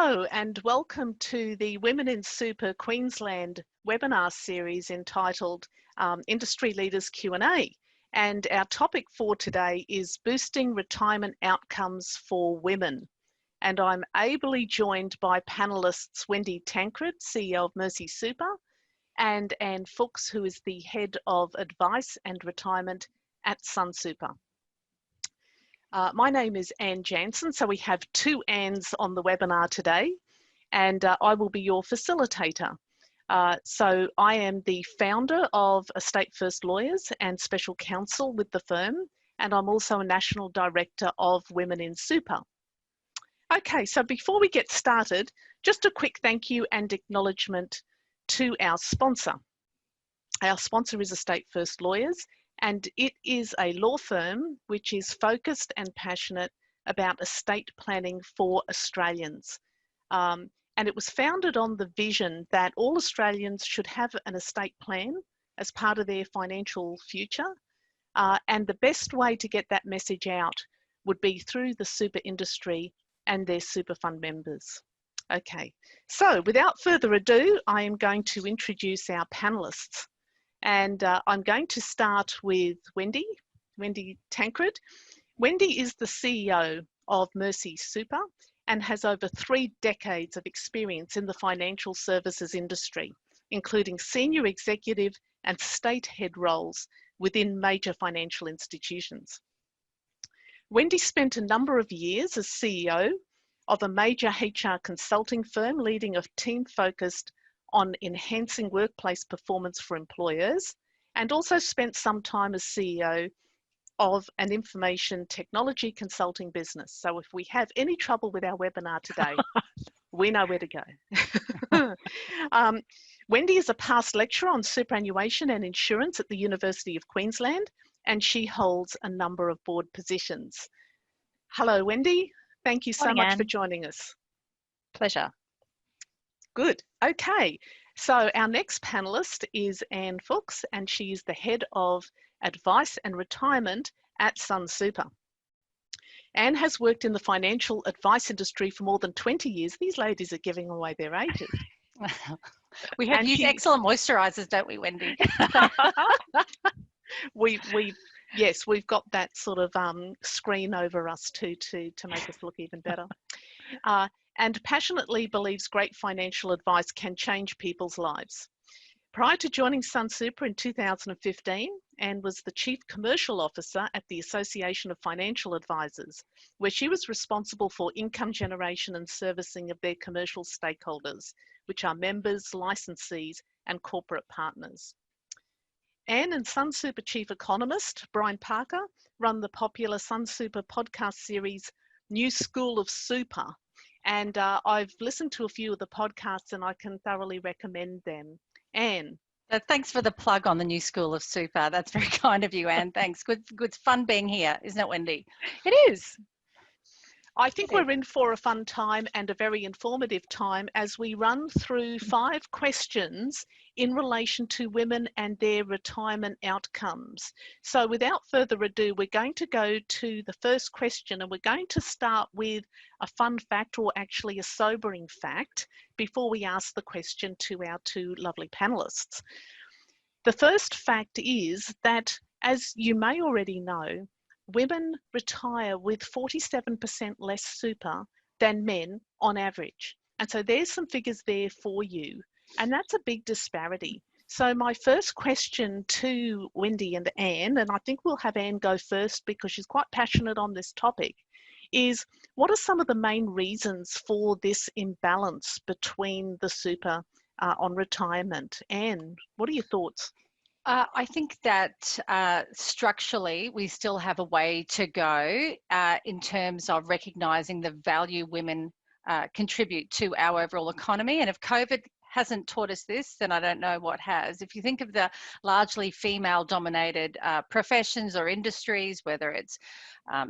Hello and welcome to the Women in Super Queensland webinar series entitled Industry Leaders Q&A. And our topic for today is boosting retirement outcomes for women. And I'm ably joined by panellists Wendy Tancred, CEO of Mercy Super, and Anne Fuchs, who is the Head of Advice and Retirement at Sun Super. My name is Anne Jansen, so we have two Annes on the webinar today, and I will be your facilitator. So I am the founder of Estate First Lawyers and Special Counsel with the firm, and I'm also a National Director of Women in Super. Okay, so before we get started, just a quick thank you and acknowledgement to our sponsor. Our sponsor is Estate First Lawyers, and it is a law firm which is focused and passionate about estate planning for Australians. And it was founded on the vision that all Australians should have an estate plan as part of their financial future. And the best way to get that message out would be through the super industry and their super fund members. Okay, so without further ado, I am going to introduce our panelists. And I'm going to start with Wendy Tancred. Wendy is the CEO of Mercy Super and has over 3 decades of experience in the financial services industry, including senior executive and state head roles within major financial institutions. Wendy spent a number of years as CEO of a major HR consulting firm, leading a team focused on enhancing workplace performance for employers, and also spent some time as CEO of an information technology consulting business. So if we have any trouble with our webinar today, we know where to go. Wendy is a past lecturer on superannuation and insurance at the University of Queensland, and she holds a number of board positions. Hello, Wendy. Thank you so much for joining us. Pleasure. Good. Okay. So our next panelist is Anne Fuchs, and she is the Head of Advice and Retirement at Sun Super. Anne has worked in the financial advice industry for more than 20 years. These ladies are giving away their ages. We have used excellent moisturisers, don't we, Wendy? Yes, we've got that sort of screen over us too to make us look even better. And passionately believes great financial advice can change people's lives. Prior to joining Sun Super in 2015, Anne was the Chief Commercial Officer at the Association of Financial Advisors, where she was responsible for income generation and servicing of their commercial stakeholders, which are members, licensees, and corporate partners. Anne and Sun Super Chief Economist, Brian Parker, run the popular Sun Super podcast series, New School of Super. And I've listened to a few of the podcasts and I can thoroughly recommend them. Anne. Thanks for the plug on the New School of Super. That's very kind of you, Anne. Thanks. Good fun being here, isn't it, Wendy? It is. I think we're in for a fun time and a very informative time as we run through 5 questions in relation to women and their retirement outcomes. So without further ado, we're going to go to the first question, and we're going to start with a fun fact, or actually a sobering fact, before we ask the question to our 2 lovely panelists. The first fact is that, as you may already know, women retire with 47% less super than men on average. And so there's some figures there for you. And that's a big disparity. So my first question to Wendy and Anne, and I think we'll have Anne go first because she's quite passionate on this topic, is what are some of the main reasons for this imbalance between the super on retirement? Anne, what are your thoughts? I think that structurally we still have a way to go in terms of recognising the value women contribute to our overall economy. And if COVID hasn't taught us this, then I don't know what has. If you think of the largely female-dominated professions or industries, whether it's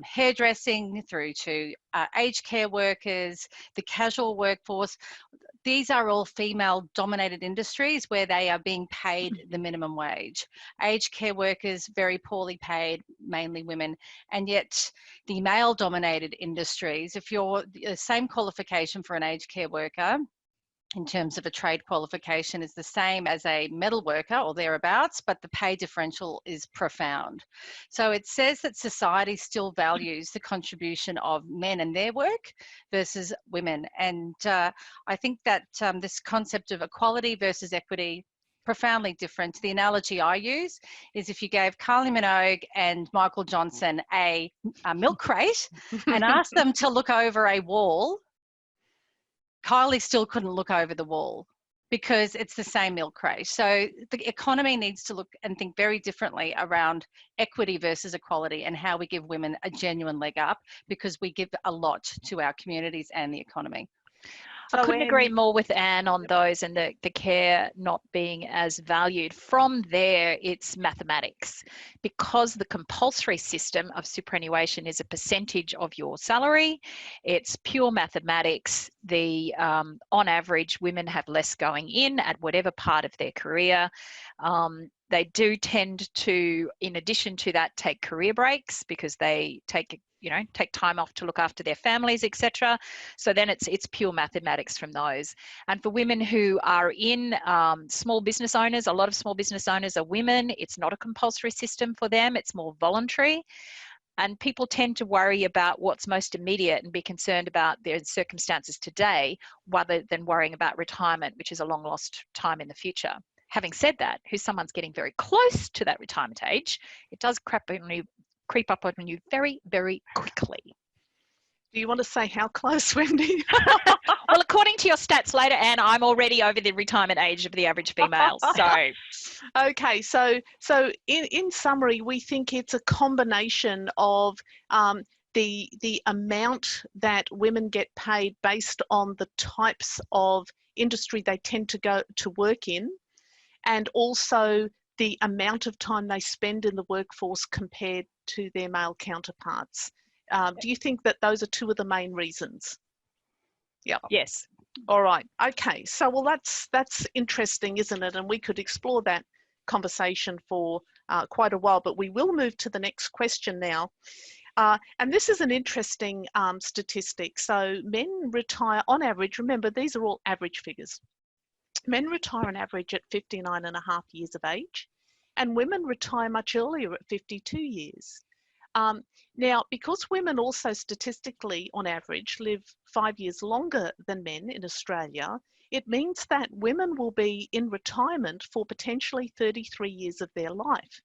hairdressing through to aged care workers, the casual workforce, these are all female-dominated industries where they are being paid the minimum wage. Aged care workers, very poorly paid, mainly women, and yet the male-dominated industries, if you're the same qualification for an aged care worker, in terms of a trade qualification, is the same as a metal worker or thereabouts, but the pay differential is profound. So it says that society still values the contribution of men and their work versus women. And I think that this concept of equality versus equity, profoundly different. The analogy I use is if you gave Kylie Minogue and Michael Johnson a milk crate and asked them to look over a wall, Kylie still couldn't look over the wall because it's the same milk crate. So the economy needs to look and think very differently around equity versus equality and how we give women a genuine leg up, because we give a lot to our communities and the economy. I couldn't agree more with Anne on those, and the care not being as valued. From there, it's mathematics. Because the compulsory system of superannuation is a percentage of your salary, it's pure mathematics. On average, women have less going in at whatever part of their career. They do tend to, in addition to that, take career breaks because they take time off to look after their families, etc. So then it's pure mathematics from those. And for women who are in small business owners, a lot of small business owners are women. It's not a compulsory system for them. It's more voluntary. And people tend to worry about what's most immediate and be concerned about their circumstances today rather than worrying about retirement, which is a long lost time in the future. Having said that, if someone's getting very close to that retirement age, it does creep up on you very, very quickly. Do you want to say how close, Wendy? Well, according to your stats later, Anne, I'm already over the retirement age of the average female. So, okay, so in summary, we think it's a combination of the amount that women get paid based on the types of industry they tend to go to work in, and also the amount of time they spend in the workforce compared to their male counterparts. Do you think that those are two of the main reasons? Yeah. Yes. All right. Okay. So, well, that's interesting, isn't it? And we could explore that conversation for quite a while, but we will move to the next question now. And this is an interesting statistic. So men retire on average, remember, these are all average figures. Men retire on average at 59.5 years of age, and women retire much earlier at 52 years. Now, because women also statistically, on average, live 5 years longer than men in Australia, it means that women will be in retirement for potentially 33 years of their life.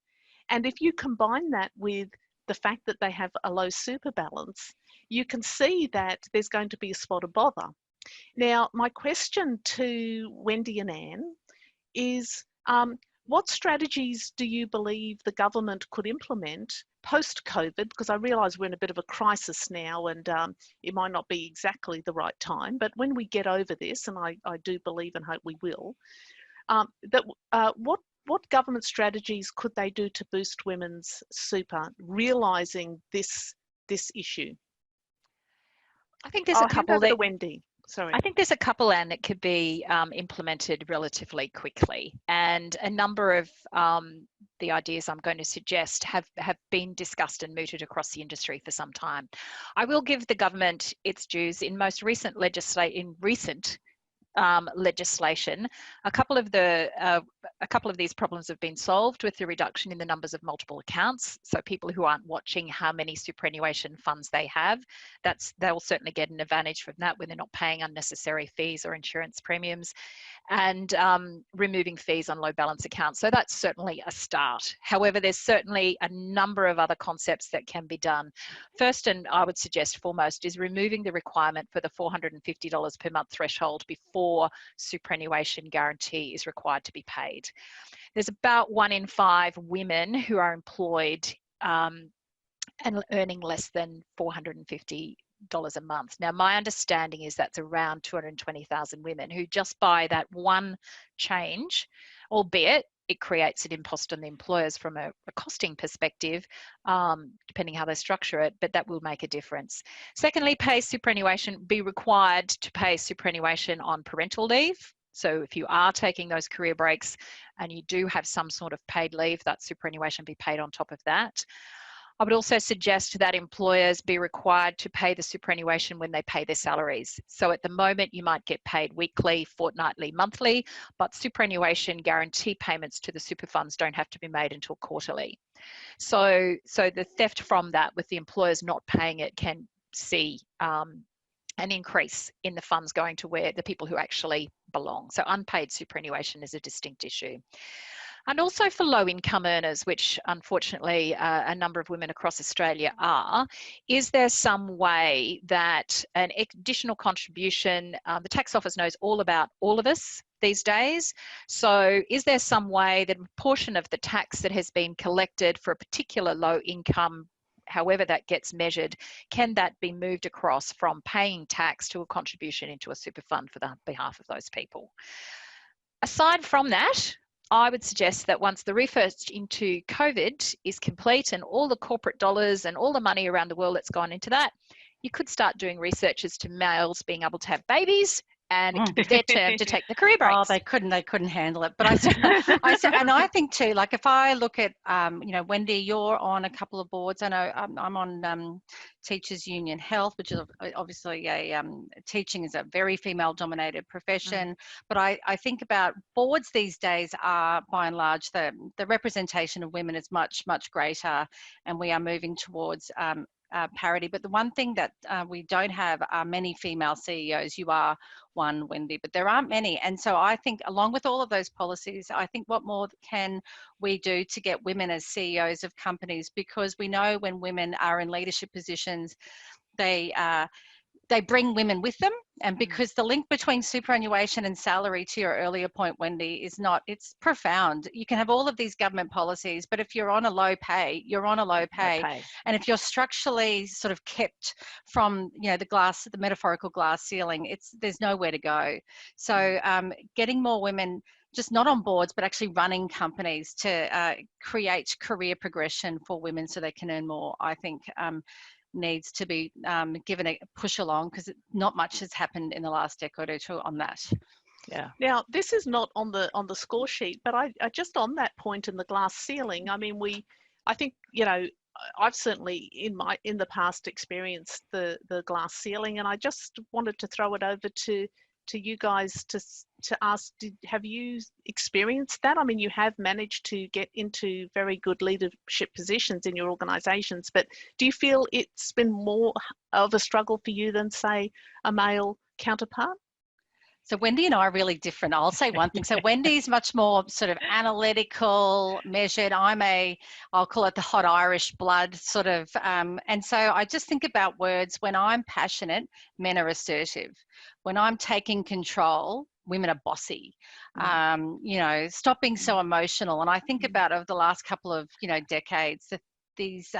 And if you combine that with the fact that they have a low super balance, you can see that there's going to be a spot of bother. Now, my question to Wendy and Anne is, what strategies do you believe the government could implement post-COVID? Because I realise we're in a bit of a crisis now, and it might not be exactly the right time, but when we get over this, and I do believe and hope we will, what government strategies could they do to boost women's super, realising this issue? I think there's a couple hand over to Wendy. Sorry. I think there's a couple, Anne, that could be implemented relatively quickly. And a number of the ideas I'm going to suggest have been discussed and mooted across the industry for some time. I will give the government its dues. In recent legislation, a couple of these problems have been solved with the reduction in the numbers of multiple accounts. So people who aren't watching how many superannuation funds they have, they'll certainly get an advantage from that when they're not paying unnecessary fees or insurance premiums, and removing fees on low balance accounts. So that's certainly a start. However, there's certainly a number of other concepts that can be done. First, and I would suggest foremost, is removing the requirement for the $450 per month threshold before superannuation guarantee is required to be paid. There's about 1 in 5 women who are employed and earning less than $450 a month. Now, my understanding is that's around 220,000 women who, just by that one change, albeit it creates an impost on the employers from a costing perspective, depending how they structure it, but that will make a difference. Secondly, pay superannuation, be required to pay superannuation on parental leave. So if you are taking those career breaks and you do have some sort of paid leave, that superannuation be paid on top of that. I would also suggest that employers be required to pay the superannuation when they pay their salaries. So at the moment, you might get paid weekly, fortnightly, monthly, but superannuation guarantee payments to the super funds don't have to be made until quarterly. So the theft from that, with the employers not paying it, can see an increase in the funds going to where the people who actually belong. So unpaid superannuation is a distinct issue. And also for low income earners, which unfortunately a number of women across Australia are, is there some way that an additional contribution, the tax office knows all about all of us these days, so is there some way that a portion of the tax that has been collected for a particular low income, however that gets measured, can that be moved across from paying tax to a contribution into a super fund for the behalf of those people? Aside from that, I would suggest that once the research into COVID is complete and all the corporate dollars and all the money around the world that's gone into that, you could start doing research as to males being able to have babies, and it could be their term to take the career breaks. Oh, they couldn't handle it. But I said, and I think too, like if I look at, you know, Wendy, you're on a couple of boards. I know I'm on Teachers Union Health, which is obviously teaching is a very female-dominated profession. But I think about boards these days are, by and large, the representation of women is much, much greater, and we are moving towards parity. But the one thing that we don't have are many female CEOs. You are one, Wendy, but there aren't many. And so I think along with all of those policies, I think what more can we do to get women as CEOs of companies? Because we know when women are in leadership positions, they bring women with them. And because the link between superannuation and salary, to your earlier point, Wendy, is not, it's profound. You can have all of these government policies, but if you're on a low pay, you're on a low pay. And if you're structurally sort of kept from, you know, the metaphorical glass ceiling, there's nowhere to go. So getting more women, just not on boards, but actually running companies to create career progression for women so they can earn more, I think needs to be given a push along, because not much has happened in the last decade or two on that. Yeah. Now, this is not on the score sheet, but I just on that point in the glass ceiling, I mean, I think, you know, I've certainly in the past experienced the glass ceiling, and I just wanted to throw it over to you guys to ask, have you experienced that? I mean, you have managed to get into very good leadership positions in your organisations, but do you feel it's been more of a struggle for you than, say, a male counterpart? So Wendy and I are really different. I'll say one thing. So Wendy's much more sort of analytical, measured. I'll call it the hot Irish blood sort of. And so I just think about words. When I'm passionate, men are assertive. When I'm taking control, women are bossy. You know, stop being so emotional. And I think about over the last couple of, you know, decades, these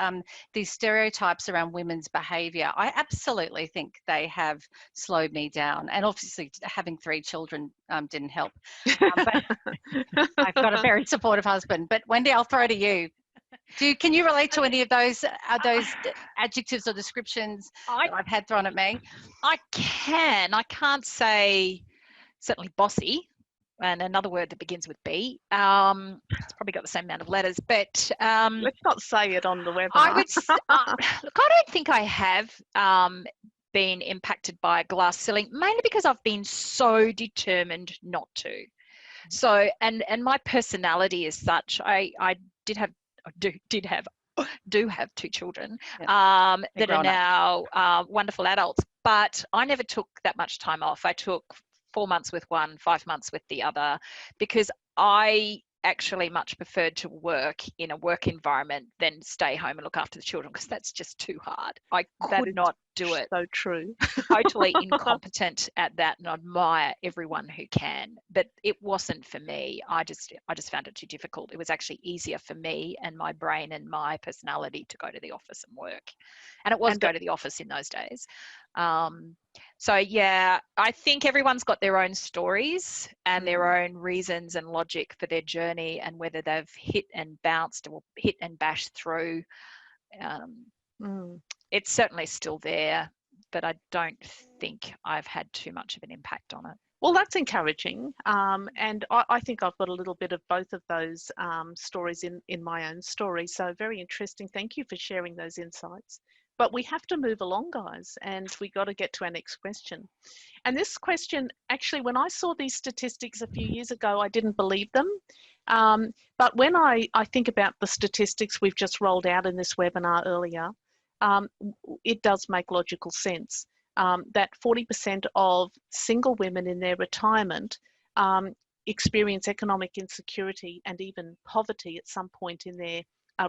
stereotypes around women's behaviour, I absolutely think they have slowed me down. And obviously having 3 children didn't help. But I've got a very supportive husband. But Wendy, I'll throw to you. Can you relate to any of those adjectives or descriptions that I've had thrown at me? I can't say certainly bossy. And another word that begins with B. It's probably got the same amount of letters, but let's not say it on the webinar. I would look, I don't think I have been impacted by a glass ceiling, mainly because I've been so determined not to. So, and my personality is such. I do have 2 children that are now wonderful adults, but I never took that much time off. I took 4 months with one, 5 months with the other, because I actually much preferred to work in a work environment than stay home and look after the children, because that's just too hard. I could not do it. So true. Totally incompetent at that, and admire everyone who can, but it wasn't for me. I just found it too difficult. It was actually easier for me and my brain and my personality to go to the office and work, and it was go to the office in those days. So yeah, I think everyone's got their own stories and their own reasons and logic for their journey, and whether they've hit and bounced or hit and bashed through. It's certainly still there, but I don't think I've had too much of an impact on it. Well, that's encouraging. And I think I've got a little bit of both of those stories in my own story. So very interesting. Thank you for sharing those insights. But we have to move along, guys, and we got to get to our next question. And this question, actually, when I saw these statistics a few years ago, I didn't believe them. But when I think about the statistics we've just rolled out in this webinar earlier, it does make logical sense. That 40% of single women in their retirement experience economic insecurity and even poverty at some point in their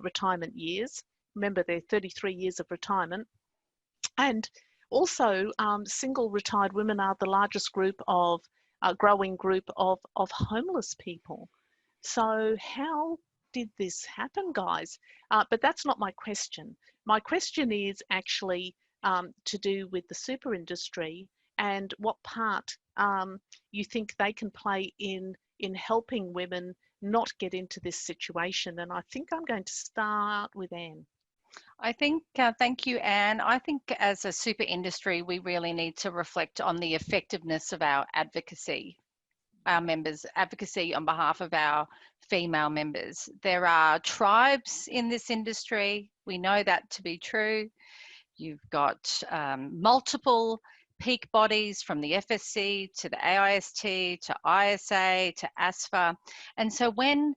retirement years. Remember, they're 33 years of retirement. And also, single retired women are the largest group of, growing group of homeless people. So how did this happen, guys? But that's not my question. My question is actually to do with the super industry and what part you think they can play in helping women not get into this situation. And I think I'm going to start with Anne. I think, thank you, Anne. I think as a super industry, we really need to reflect on the effectiveness of our advocacy, our members' advocacy on behalf of our female members. There are tribes in this industry. We know that to be true. You've got multiple peak bodies from the FSC to the AIST to ISA to ASFA. And so when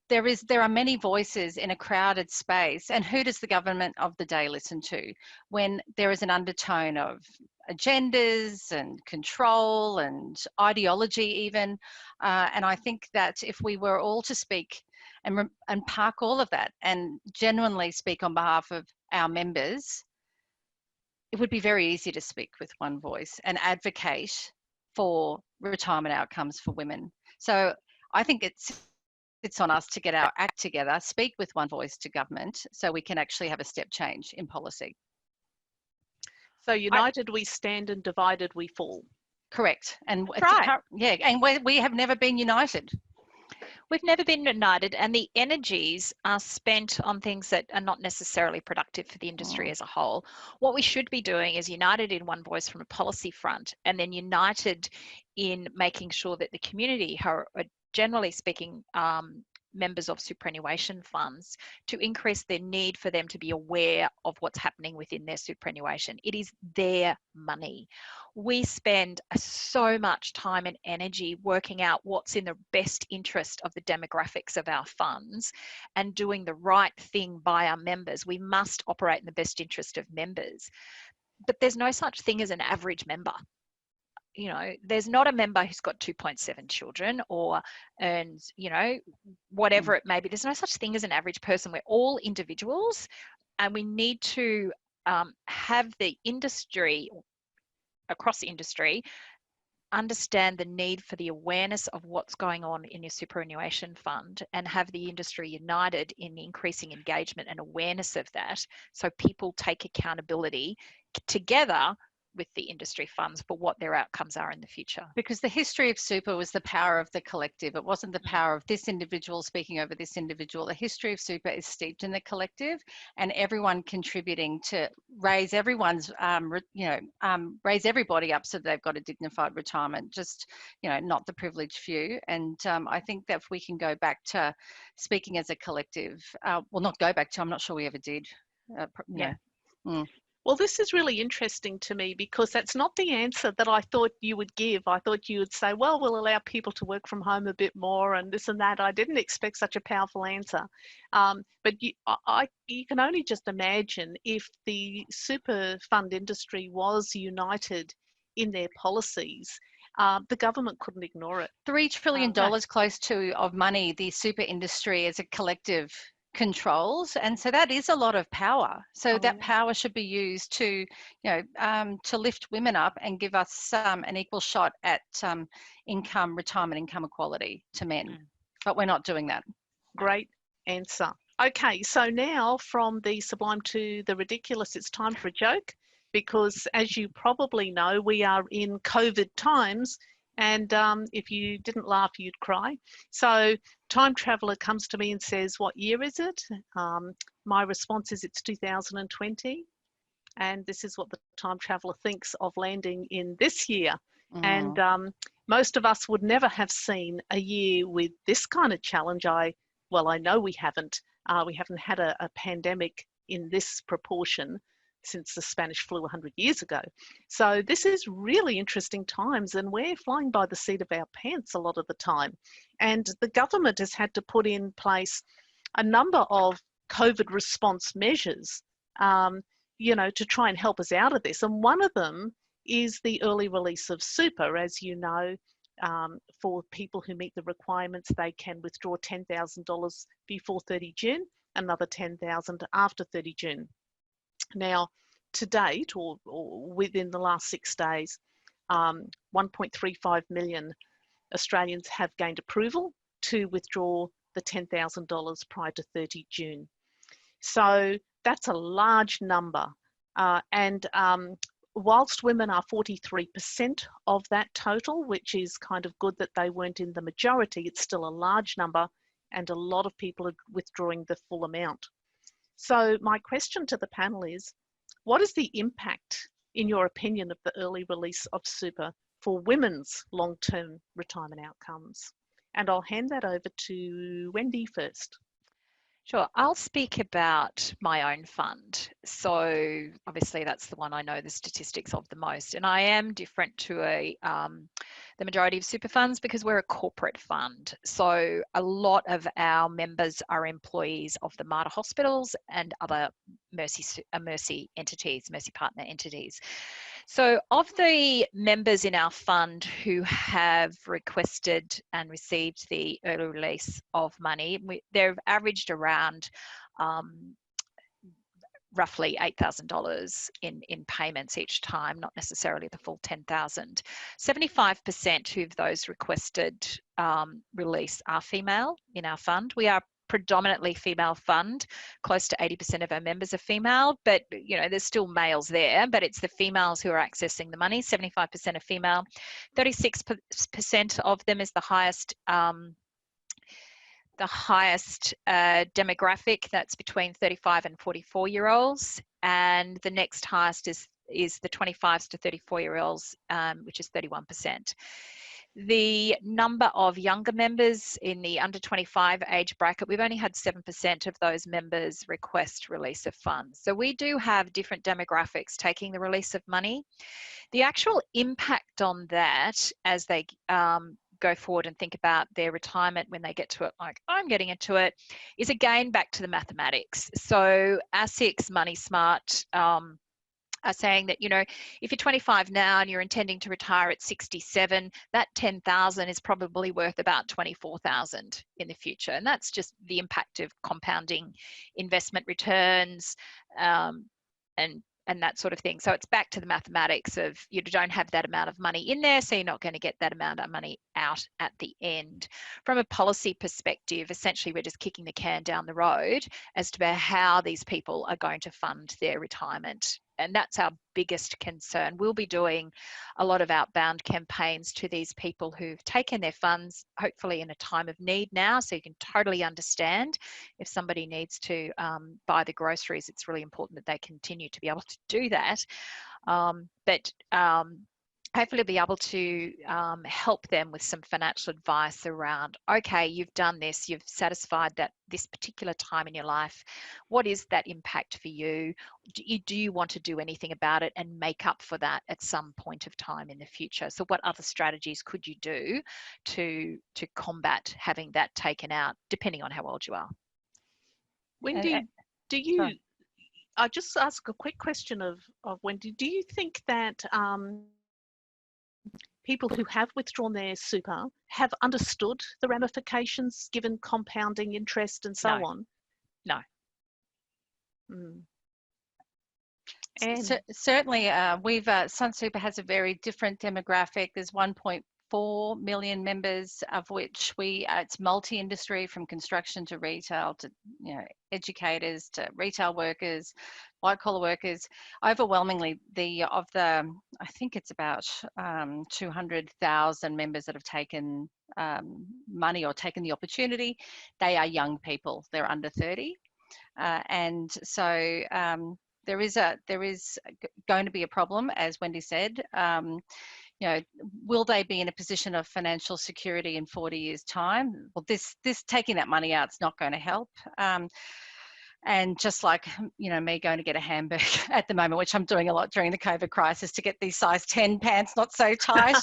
there are many voices in a crowded space, and who does the government of the day listen to when there is an undertone of agendas and control and ideology even? And I think that if we were all to speak and park all of that and genuinely speak on behalf of our members, it would be very easy to speak with one voice and advocate for retirement outcomes for women. So I think it's on us to get our act together, speak with one voice to government so we can actually have a step change in policy. So united we stand and divided we fall. Correct. And right. Yeah, and we have never been united. We've never been united, and the energies are spent on things that are not necessarily productive for the industry as a whole. What we should be doing is united in one voice from a policy front, and then united in making sure that the community are generally speaking members of superannuation funds, to increase their need for them to be aware of what's happening within their superannuation. It is their money. We spend so much time and energy working out what's in the best interest of the demographics of our funds and doing the right thing by our members. We must operate in the best interest of members. But there's no such thing as an average member. You know, there's not a member who's got 2.7 children or earns, you know, whatever it may be. There's no such thing as an average person. We're all individuals, and we need to have the industry, across the industry, understand the need for the awareness of what's going on in your superannuation fund, and have the industry united in increasing engagement and awareness of that, so people take accountability together with the industry funds for what their outcomes are in the future. Because the history of super was the power of the collective. It wasn't the power of this individual speaking over this individual. The history of super is steeped in the collective, and everyone contributing to raise everyone's, raise everybody up so they've got a dignified retirement, just, you know, not the privileged few. And I think that if we can go back to speaking as a collective, not go back to, I'm not sure we ever did. Well, this is really interesting to me because that's not the answer that I thought you would give. I thought you would say, well, we'll allow people to work from home a bit more and this and that. I didn't expect such a powerful answer. But you can only just imagine if the super fund industry was united in their policies, the government couldn't ignore it. $3 trillion close to of money, the super industry as a collective controls, and so that is a lot of power. So Oh, that yeah. power should be used to, to lift women up and give us an equal shot at retirement income equality to men. But we're not doing that. Great answer. Okay, so now from the sublime to the ridiculous, it's time for a joke, because as you probably know, we are in COVID times, and if you didn't laugh, you'd cry. So time traveler comes to me and says, what year is it? My response is, it's 2020. And this is what the time traveler thinks of landing in this year. And most of us would never have seen a year with this kind of challenge. I know we haven't. We haven't had a pandemic in this proportion since the Spanish flu 100 years ago. So this is really interesting times, and we're flying by the seat of our pants a lot of the time. And the government has had to put in place a number of COVID response measures, to try and help us out of this. And one of them is the early release of super. As you know, for people who meet the requirements, they can withdraw $10,000 before 30 June, another $10,000 after 30 June. Now, to date, or within the last 6 days, 1.35 million Australians have gained approval to withdraw the $10,000 prior to 30 June. So that's a large number. And whilst women are 43% of that total, which is kind of good that they weren't in the majority, it's still a large number, and a lot of people are withdrawing the full amount. So my question to the panel is, what is the impact, in your opinion, of the early release of super for women's long-term retirement outcomes? And I'll hand that over to Wendy first. Sure, I'll speak about my own fund. So obviously that's the one I know the statistics of the most, and I am different to the majority of super funds because we're a corporate fund. So a lot of our members are employees of the Mater hospitals and other Mercy entities, Mercy partner entities. So of the members in our fund who have requested and received the early release of money, they've averaged around roughly $8,000 in payments each time, not necessarily the full 10,000. 75% of those requested release are female in our fund. We are predominantly female fund. Close to 80% of our members are female, but there's still males there, but it's the females who are accessing the money. 75% are female. 36% of them is the highest demographic. That's between 35 and 44-year-olds, and the next highest is the 25s to 34-year-olds, which is 31%. The number of younger members in the under 25 age bracket, we've only had 7% of those members request release of funds. So we do have different demographics taking the release of money. The actual impact on that as they go forward and think about their retirement when they get to it, like I'm getting into it, is again back to the mathematics. So ASIC's Money Smart are saying that, if you're 25 now and you're intending to retire at 67, that 10,000 is probably worth about 24,000 in the future. And that's just the impact of compounding investment returns and that sort of thing. So it's back to the mathematics of you don't have that amount of money in there, so you're not going to get that amount of money out at the end. From a policy perspective, essentially we're just kicking the can down the road as to how these people are going to fund their retirement. And that's our biggest concern. We'll be doing a lot of outbound campaigns to these people who've taken their funds, hopefully in a time of need now, so you can totally understand if somebody needs to buy the groceries, it's really important that they continue to be able to do that. But hopefully be able to help them with some financial advice around, okay, you've done this, you've satisfied that this particular time in your life. What is that impact for you? Do you want to do anything about it and make up for that at some point of time in the future? So what other strategies could you do to combat having that taken out, depending on how old you are? Wendy, I'll just ask a quick question of Wendy. Do you think that people who have withdrawn their super have understood the ramifications given compounding interest and so on? No. Mm. And Certainly, Sun Super has a very different demographic. There's 1.4 million members, of which it's multi-industry, from construction to retail to educators to retail workers, white collar workers. Overwhelmingly, I think it's about 200,000 members that have taken money or taken the opportunity. They are young people. They're under 30, and so. There is going to be a problem, as Wendy said. Will they be in a position of financial security in 40 years' time? Well, this taking that money out is not going to help. And just like, me going to get a hamburger at the moment, which I'm doing a lot during the COVID crisis to get these size 10 pants not so tight.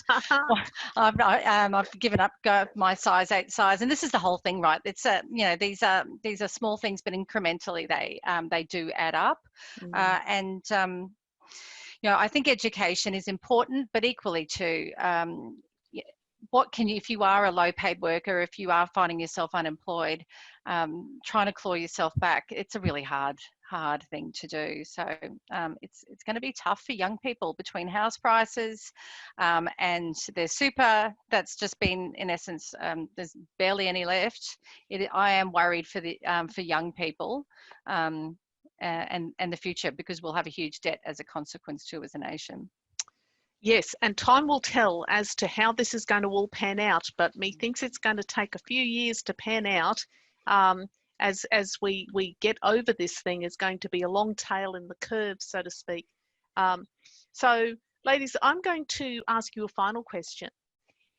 I've given up my size 8 size, and this is the whole thing, right? It's these are small things, but incrementally they do add up. I think education is important, but equally too, what can you, if you are a low paid worker, if you are finding yourself unemployed, trying to claw yourself back, it's a really hard thing to do. So it's going to be tough for young people between house prices and their super that's just been, in essence, there's barely any left. I am worried for young people and the future, because we'll have a huge debt as a consequence too as a nation. Yes, and time will tell as to how this is going to all pan out, but methinks it's going to take a few years to pan out. As we get over this thing, is going to be a long tail in the curve, so to speak. So, ladies, I'm going to ask you a final question.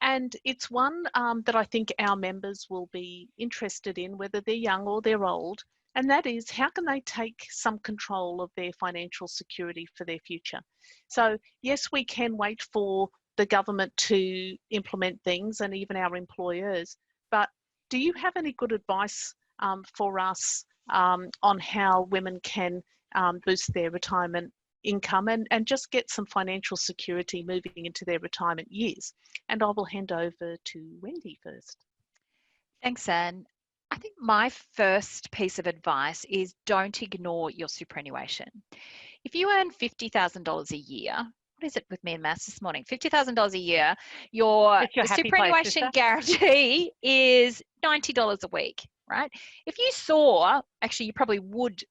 And it's one that I think our members will be interested in, whether they're young or they're old. And that is, how can they take some control of their financial security for their future? So yes, we can wait for the government to implement things, and even our employers, but do you have any good advice for us on how women can boost their retirement income and just get some financial security moving into their retirement years? And I will hand over to Wendy first. Thanks, Anne. I think my first piece of advice is don't ignore your superannuation. If you earn $50,000 a year, what is it with me and maths this morning? $50,000 a year, your superannuation guarantee is $90 a week, right? If you saw, actually you probably would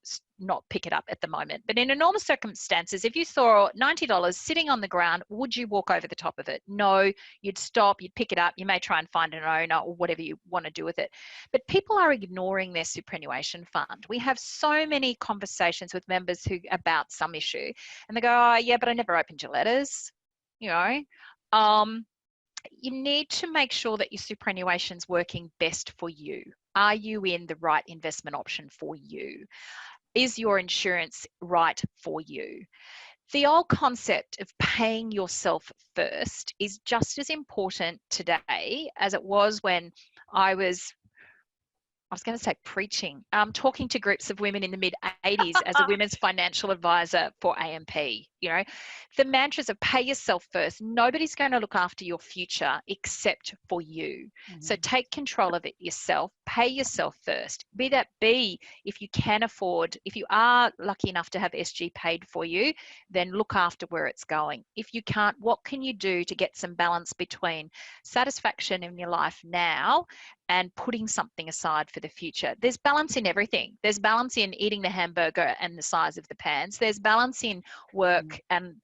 not pick it up at the moment, but in enormous circumstances, if you saw $90 sitting on the ground, would you walk over the top of it? No, you'd stop, you'd pick it up, you may try and find an owner or whatever you want to do with it. But people are ignoring their superannuation fund. We have so many conversations with members about some issue, and they go, oh yeah, but I never opened your letters. You need to make sure that your superannuation is working best for you. Are you in the right investment option for you? Is your insurance right for you? The old concept of paying yourself first is just as important today as it was when I was going to say preaching, talking to groups of women in the mid-80s as a women's financial advisor for AMP. The mantras of pay yourself first. Nobody's going to look after your future except for you. Mm-hmm. So take control of it yourself. Pay yourself first. Be if you can afford, if you are lucky enough to have SG paid for you, then look after where it's going. If you can't, what can you do to get some balance between satisfaction in your life now and putting something aside for the future? There's balance in everything. There's balance in eating the hamburger and the size of the pants. There's balance in work and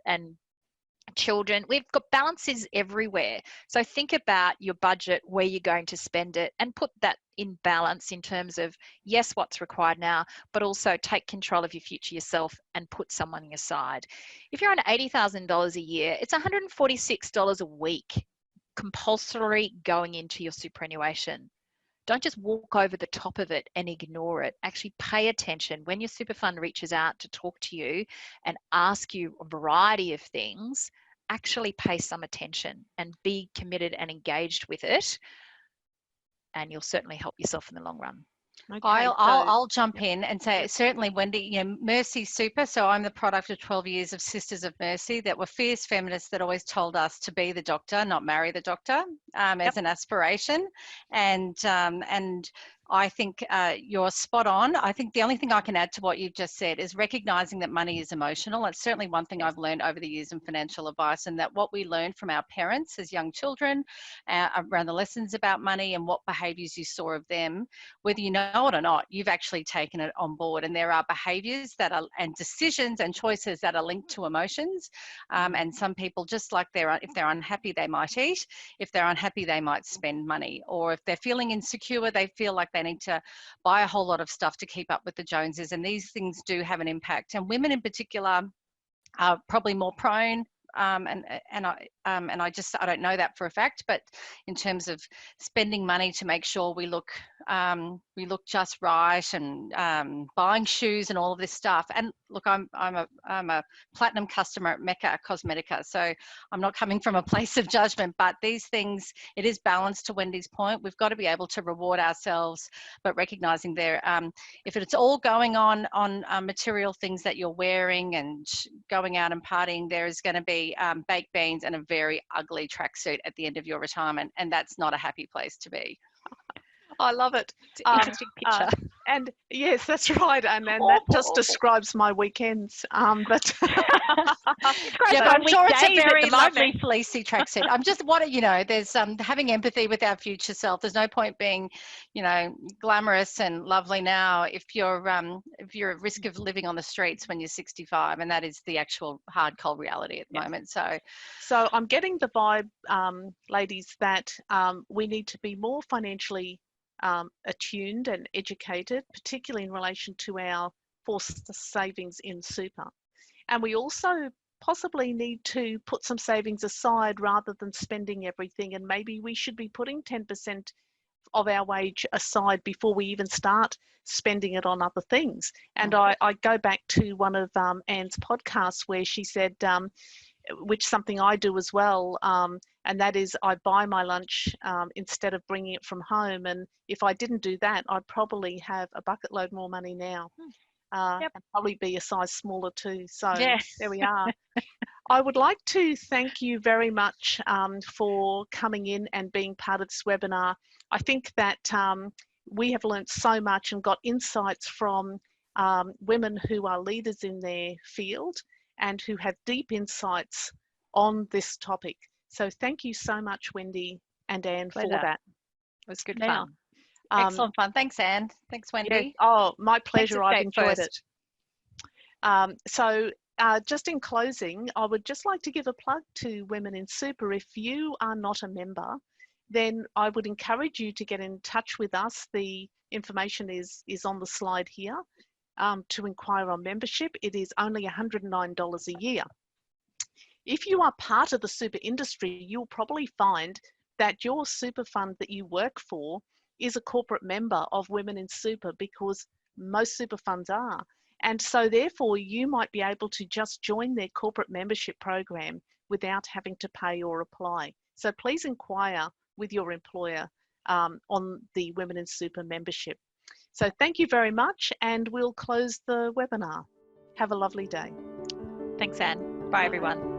children. We've got balances everywhere. So think about your budget, where you're going to spend it, and put that in balance in terms of, yes, what's required now, but also take control of your future yourself and put some money aside. If you're on $80,000 a year, it's $146 a week compulsory going into your superannuation. Don't just walk over the top of it and ignore it. Actually pay attention. When your super fund reaches out to talk to you and ask you a variety of things, actually pay some attention and be committed and engaged with it. And you'll certainly help yourself in the long run. Okay, I'll jump in and say, certainly, Wendy, Mercy Super. So I'm the product of 12 years of Sisters of Mercy that were fierce feminists that always told us to be the doctor, not marry the doctor, as an aspiration. And I think you're spot on. I think the only thing I can add to what you've just said is recognizing that money is emotional. It's certainly one thing I've learned over the years in financial advice, and that what we learned from our parents as young children around the lessons about money and what behaviors you saw of them, whether you know it or not, you've actually taken it on board. And there are behaviors that are, and decisions and choices that are linked to emotions. And some people, just like if they're unhappy, they might eat. If they're unhappy, they might spend money. Or if they're feeling insecure, they feel like they need to buy a whole lot of stuff to keep up with the Joneses. And these things do have an impact. And women in particular are probably more prone. And I don't know that for a fact, but in terms of spending money to make sure we look just right, and buying shoes and all of this stuff. And look, I'm a platinum customer at Mecca Cosmetica, so I'm not coming from a place of judgment, but these things, it is balanced. To Wendy's point, we've got to be able to reward ourselves, but recognizing there, if it's all going on material things that you're wearing and going out and partying, there is going to be baked beans and a very ugly tracksuit at the end of your retirement, and that's not a happy place to be. I love it. It's an interesting picture. And yes, that's right. And that just describes my weekends. But yeah, but I'm sure it's a very lovely fleecy tracksuit. I'm just there's having empathy with our future self. There's no point being, glamorous and lovely now if you're at risk of living on the streets when you're 65, and that is the actual hard, cold reality at the moment. So I'm getting the vibe, ladies, that we need to be more financially attuned and educated, particularly in relation to our forced savings in super. And we also possibly need to put some savings aside rather than spending everything. And maybe we should be putting 10% of our wage aside before we even start spending it on other things. And I go back to one of Anne's podcasts where she said, which something I do as well, and that is I buy my lunch instead of bringing it from home. And if I didn't do that, I'd probably have a bucket load more money now. And probably be a size smaller too. So there we are. I would like to thank you very much for coming in and being part of this webinar. I think that we have learned so much and got insights from women who are leaders in their field and who have deep insights on this topic. So thank you so much, Wendy and Anne, for that. It was good fun. Excellent fun. Thanks, Anne. Thanks, Wendy. Yeah. Oh, my pleasure. I've enjoyed it. So just in closing, I would just like to give a plug to Women in Super. If you are not a member, then I would encourage you to get in touch with us. The information is on the slide here. To inquire on membership, it is only $109 a year. If you are part of the super industry, you'll probably find that your super fund that you work for is a corporate member of Women in Super, because most super funds are. And so therefore you might be able to just join their corporate membership program without having to pay or apply. So please inquire with your employer on the Women in Super membership. So thank you very much, and we'll close the webinar. Have a lovely day. Thanks, Anne. Bye, everyone.